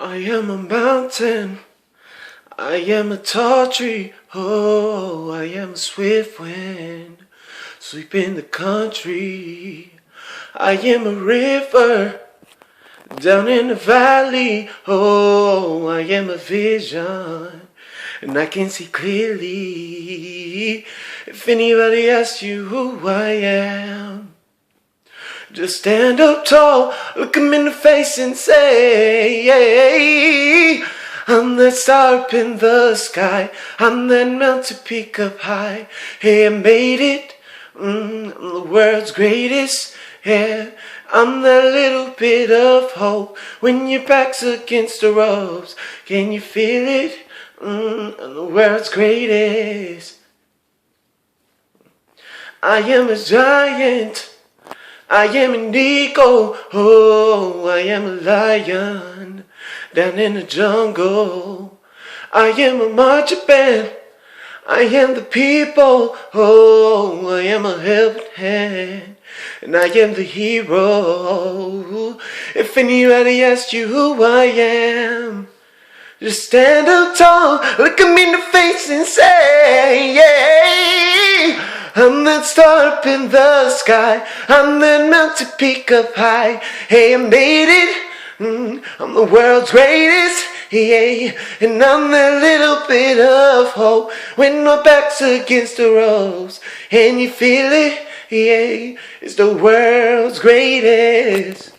I am a mountain, I am a tall tree, oh, I am a swift wind, sweeping the country. I am a river, down in the valley, oh, I am a vision, and I can see clearly. If anybody asks you who I am, just stand up tall, look 'em in the face and say, I'm that star up in the sky, I'm that mountain peak up high. Hey, I made it, I'm the world's greatest, yeah. I'm that little bit of hope when your back's against the ropes. Can you feel it? I'm the world's greatest. I am a giant, I am an eagle, oh, I am a lion down in the jungle. I am a marching band, I am the people, oh, I am a helping hand, and I am the hero. If anybody asks you who I am, just stand up tall, look 'em in the face and say, yeah, I'm that star up in the sky, I'm that mountain peak up high. Hey, I made it, I'm the world's greatest, yeah. And I'm that little bit of hope when my back's against the ropes. And you feel it, yeah, it's the world's greatest.